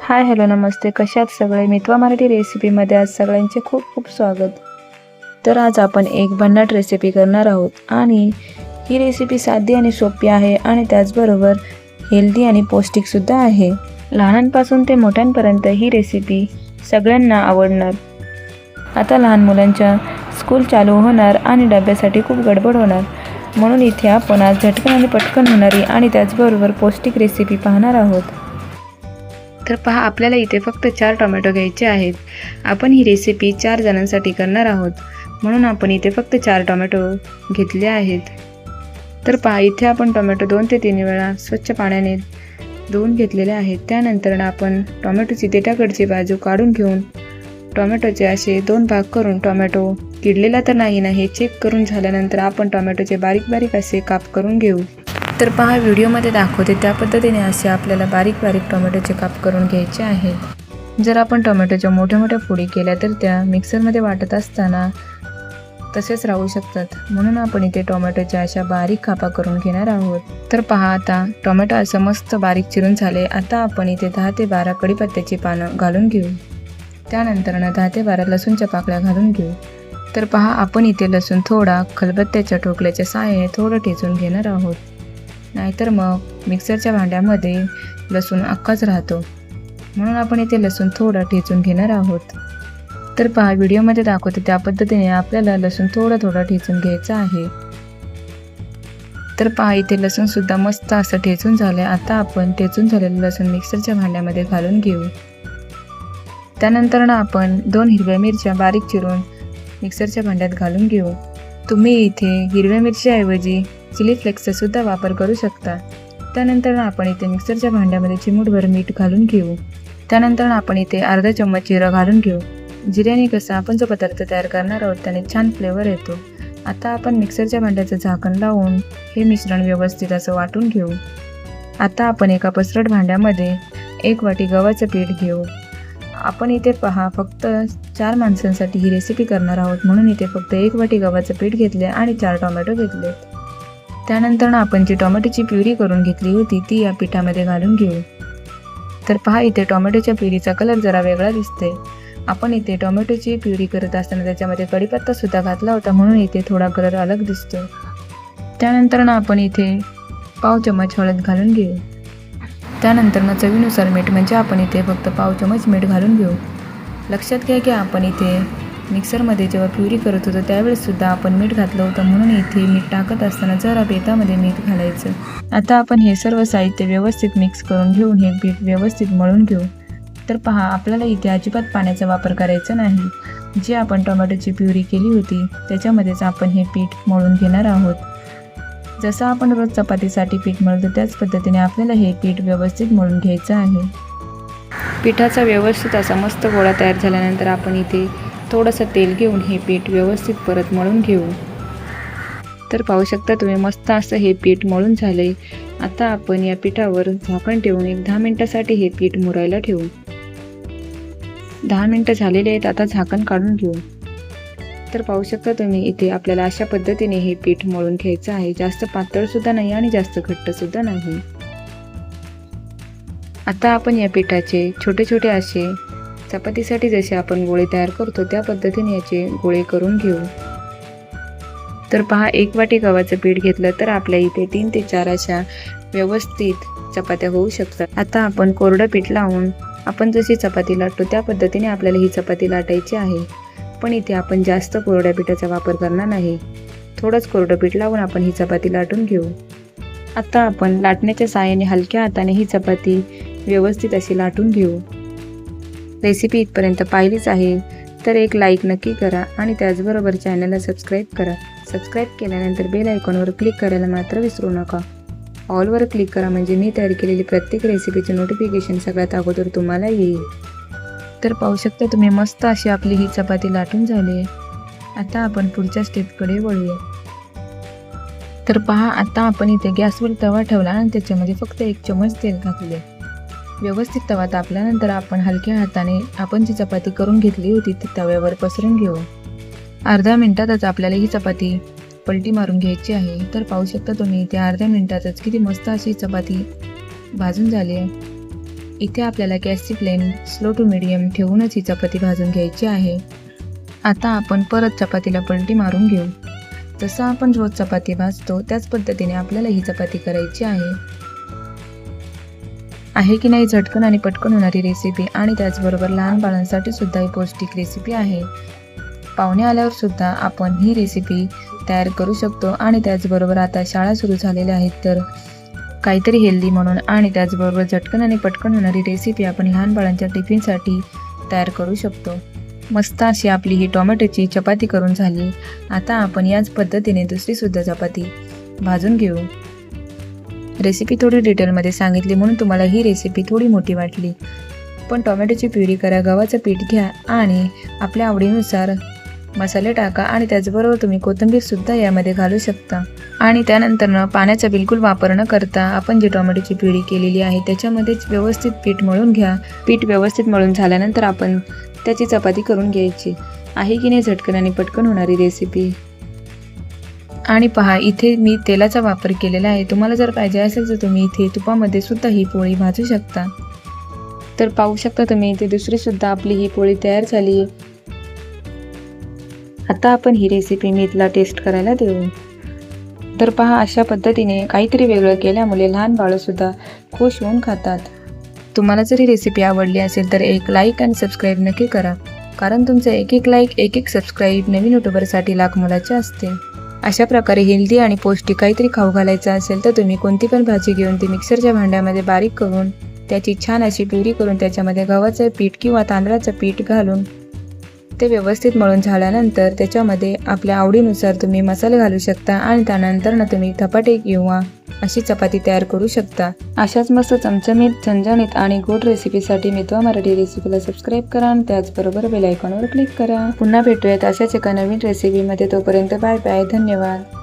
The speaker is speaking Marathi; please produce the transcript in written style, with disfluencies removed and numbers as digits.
हाय हॅलो नमस्ते, कशात सगळे. मितवा मराठी रेसिपीमध्ये आज सगळ्यांचे खूप खूप स्वागत. तर आज आपण एक भन्नाट रेसिपी करणार आहोत आणि ही रेसिपी साधी आणि सोपी आहे आणि त्याचबरोबर हेल्दी आणि पौष्टिकसुद्धा आहे. लहानांपासून ते मोठ्यांपर्यंत ही रेसिपी सगळ्यांना आवडणार. आता लहान मुलांच्या स्कूल चालू होणार आणि डब्यासाठी खूप गडबड होणार, म्हणून इथे आपण आज झटकन आणि पटकन होणारी आणि त्याचबरोबर पौष्टिक रेसिपी पाहणार आहोत. तर पहा, आपल्याला इथे फक्त 4 टोमॅटो घ्यायचे आहेत. आपण ही रेसिपी 4 जणांसाठी करणार आहोत, म्हणून आपण इथे फक्त 4 टोमॅटो घेतले आहेत. तर पहा, इथे आपण टोमॅटो 2 ते 3 वेळा स्वच्छ पाण्याने धुवून घेतलेले आहेत. त्यानंतर आपण टोमॅटोची देठाकडची बाजू काढून घेऊन टोमॅटोचे असे 2 भाग करून टोमॅटो किडलेला तर नाही ना हे चेक करून झाल्यानंतर आपण टोमॅटोचे बारीक बारीक असे काप करून घेऊ. तर पहा, व्हिडिओमध्ये दाखवते त्या पद्धतीने असे आपल्याला बारीक बारीक टोमॅटोचे काप करून घ्यायचे आहेत. जर आपण टोमॅटोच्या मोठ्या मोठ्या फोडी केल्या तर त्या मिक्सरमध्ये वाटत असताना तसेच राहू शकतात, म्हणून आपण इथे टोमॅटोच्या अशा बारीक कापा करून घेणार आहोत. तर पहा, आता टोमॅटो असं मस्त बारीक चिरून झाले. आता आपण इथे 10 ते 12 कढीपत्त्याची पानं घालून घेऊ. त्यानंतर 10 ते 12 लसूणच्या पाकळ्या घालून घेऊ. तर पहा, आपण इथे लसूण थोडा खलबत्त्याच्या ठोकल्याच्या साहाय्याने थोडं ठेचून घेणार आहोत, नाहीतर मग मिक्सरच्या भांड्यामध्ये लसूण अख्खाच राहतो, म्हणून आपण इथे लसूण थोडा ठेचून घेणार आहोत. तर पहा, व्हिडिओमध्ये दाखवते त्या पद्धतीने आपल्याला लसूण थोडा ठेचून घ्यायचा आहे. तर पहा, इथे लसूणसुद्धा मस्त असं ठेचून झालं. आता आपण ठेचून झालेलं लसूण मिक्सरच्या भांड्यामध्ये घालून घेऊ. त्यानंतर आपण 2 हिरव्या मिरच्या बारीक चिरून मिक्सरच्या भांड्यात घालून घेऊ. तुम्ही इथे हिरव्या मिरच्याऐवजी चिली फ्लेक्सचा सुद्धा वापर करू शकता. त्यानंतर आपण इथे मिक्सरच्या भांड्यामध्ये चिमूटभर मीठ घालून घेऊ. त्यानंतर आपण इथे अर्धा चम्मच जिरं घालून घेऊ. जिऱ्याने कसं आपण जो पदार्थ तयार करणार आहोत त्याने छान फ्लेवर येतो. आता आपण मिक्सरच्या भांड्याचं झाकण लावून हे मिश्रण व्यवस्थित असं वाटून घेऊ. आता आपण एका पसरट भांड्यामध्ये 1 वाटी गव्हाचं पीठ घेऊ. आपण इथे पहा, फक्त 4 माणसांसाठी ही रेसिपी करणार आहोत, म्हणून इथे फक्त 1 वाटी गव्हाचं पीठ घेतले आणि 4 टोमॅटो घेतले. त्यानंतर आपण जी टोमॅटोची प्युरी करून घेतली होती ती या पिठामध्ये घालून घेऊ. तर पहा, इथे टोमॅटोच्या प्युरीचा कलर जरा वेगळा दिसते. आपण इथे टोमॅटोची प्युरी करत असताना त्याच्यामध्ये कढीपत्ता सुद्धा घातला होता, म्हणून इथे थोडा कलर अलग दिसतो. त्यानंतर आपण इथे पाव चमच हळद घालून घेऊ. त्यानंतर चवीनुसार मीठ, म्हणजे आपण इथे फक्त पाव चमच मीठ घालून घेऊ. लक्षात घ्या की आपण इथे मिक्सरमध्ये जेव्हा प्युरी करत होतो त्यावेळेससुद्धा आपण मीठ घातलं होतं, म्हणून इथे मीठ टाकत असताना जरा बेतामध्ये मीठ घालायचं. आता आपण हे सर्व साहित्य व्यवस्थित मिक्स करून घेऊन हे पीठ व्यवस्थित मळून घेऊ. तर पहा, आपल्याला इथे अजिबात पाण्याचा वापर करायचा नाही. जे आपण टोमॅटोची प्युरी केली होती त्याच्यामध्येच आपण हे पीठ मळून घेणार आहोत. जसं आपण रोज चपातीसाठी पीठ मळतो त्याच पद्धतीने आपल्याला हे पीठ व्यवस्थित मळून घ्यायचं आहे. पिठाचा व्यवस्थित असा मस्त गोळा तयार झाल्यानंतर आपण इथे थोडंसं तेल घेऊन हे पीठ व्यवस्थित परत मळून घेऊ. तर पाहू शकता तुम्ही, मस्त असं हे पीठ मळून झाले. आता आपण या पिठावर झाकण ठेवून 10 मिनिटासाठी हे पीठ मुरायला ठेवू. 10 मिनिटं झालेले आहेत. आता झाकण काढून घेऊ. तर पाहू शकता तुम्ही, इथे आपल्याला अशा पद्धतीने हे पीठ मळून घ्यायचं आहे. जास्त पातळसुद्धा नाही आणि जास्त घट्टसुद्धा नाही. आता आपण या पिठाचे छोटे छोटे असे चपातीसाठी जसे आपण गोळे तयार करतो त्या पद्धतीने याचे गोळे करून घेऊ. तर पहा, 1 वाटी गव्हाचं पीठ घेतलं तर आपल्या इथे 3 ते 4 अशा व्यवस्थित चपात्या होऊ शकतात. आता आपण कोरडं पीठ लावून आपण जशी चपाती लाटतो त्या पद्धतीने आपल्याला ही चपाती लाटायची आहे. पण इथे आपण जास्त कोरड्या पिठाचा वापर करणार नाही. थोडंच कोरडं पीठ लावून आपण ही चपाती लाटून घेऊ. आता आपण लाटण्याच्या साहाय्याने हलक्या हाताने ही चपाती व्यवस्थित अशी लाटून घेऊ. रेसिपी इथपर्यंत पाहिलीच आहे तर एक लाईक नक्की करा आणि त्याचबरोबर चॅनलला सबस्क्राईब करा. सबस्क्राईब केल्यानंतर बेल आयकॉनवर क्लिक करायला मात्र विसरू नका. ऑलवर क्लिक करा, म्हणजे मी तयार केलेली प्रत्येक रेसिपीचे नोटिफिकेशन सगळ्यात अगोदर तुम्हाला येईल. तर पाहू शकता तुम्ही, मस्त अशी आपली ही चपाती लाटून झाली आहे. आता आपण पुढच्या स्टेपकडे वळूया. तर पहा, आता आपण इथे गॅसवर तवा ठेवला आणि त्याच्यामध्ये फक्त 1 चमच तेल घातले. व्यवस्थित तवा तापल्यानंतर आपण हलक्या हाताने आपण जी चपाती करून घेतली होती ती तव्यावर पसरून घेऊ. अर्ध्या मिनिटातच आपल्याला ही चपाती पलटी मारून घ्यायची आहे. तर पाहू शकता तुम्ही, इथे अर्ध्या मिनिटातच किती मस्त अशी चपाती भाजून झाली आहे. इथे आपल्याला गॅसची फ्लेम स्लो टू मिडियम ठेवूनच ही चपाती भाजून घ्यायची आहे. आता आपण परत चपातीला पलटी मारून घेऊ. जसं आपण रोज चपाती भाजतो त्याच पद्धतीने आपल्याला ही चपाती करायची आहे की नाही झटकन आणि पटकन होणारी रेसिपी आणि त्याचबरोबर लहान बाळांसाठी सुद्धा ही पौष्टिक रेसिपी आहे. पाहुणे आल्यावर सुद्धा आपण ही रेसिपी तयार करू शकतो आणि त्याचबरोबर आता शाळा सुरू झालेल्या आहेत तर काहीतरी हेल्दी म्हणून आणि त्याचबरोबर झटकन आणि पटकन होणारी रेसिपी आपण लहान बाळांच्या टिफिनसाठी तयार करू शकतो. मस्त अशी आपली ही टोमॅटोची चपाती करून झाली. आता आपण याच पद्धतीने दुसरीसुद्धा चपाती भाजून घेऊ. रेसिपी थोडी डिटेलमध्ये सांगितली म्हणून तुम्हाला ही रेसिपी थोडी मोठी वाटली, पण टोमॅटोची प्युरी करा, गव्हाचं पीठ घ्या आणि आपल्या आवडीनुसार मसाले टाका आणि त्याचबरोबर तुम्ही कोथिंबीरसुद्धा यामध्ये घालू शकता. आणि त्यानंतर पाण्याचा बिलकुल वापर न करता आपण जी टोमॅटोची प्युरी केलेली आहे त्याच्यामध्येच व्यवस्थित पीठ मळून घ्या. पीठ व्यवस्थित मळून झाल्यानंतर आपण त्याची चपाती करून घ्यायची आहे की नाही झटकन आणि पटकन होणारी रेसिपी. आणि पहा इथे मी तेलाचा वापर केलेला आहे. तुम्हाला जर पाहिजे असेल तर तुम्ही इथे तुपामध्ये सुद्धा ही पोळी भाजू शकता. तर पाहू शकता तुम्ही इथे दुसरीसुद्धा आपली ही पोळी तयार झाली आहे. आता आपण ही रेसिपी मीतला टेस्ट करायला देऊ. तर पहा अशा पद्धतीने काहीतरी वेगळं केल्यामुळे लहान बाळंसुद्धा खुश होऊन खातात. तुम्हाला जर ही रेसिपी आवडली असेल तर एक लाईक आणि सबस्क्राईब नक्की करा, कारण तुमचं एक लाईक एक सबस्क्राईब नवीन यूट्यूबरसाठी लाख मोलाचे असते. अशा प्रकारे हेल्दी आणि पौष्टिक काहीतरी खाऊ घालायचं असेल तर तुम्ही कोणती पण भाजी घेऊन ती मिक्सरच्या भांड्यामध्ये बारीक करून त्याची छान अशी प्युरी करून त्याच्यामध्ये गव्हाचं पीठ किंवा तांदळाचं पीठ घालून ते व्यवस्थित मळून झाल्यानंतर त्याच्यामध्ये आपल्या आवडीनुसार तुम्ही मसाले घालू शकता आणि त्यानंतर तुम्ही धपाटे किंवा अशी चपाती तयार करू शकता. अशाच मस्त चमचमीत, झणझणीत आणि गोड रेसिपीसाठी मितवा मराठी रेसिपीला सबस्क्राईब करा आणि त्याचबरोबर बेल आयकॉनवर क्लिक करा. पुन्हा भेटूयात अशाच एका नवीन रेसिपीमध्ये. तोपर्यंत बाय बाय. धन्यवाद.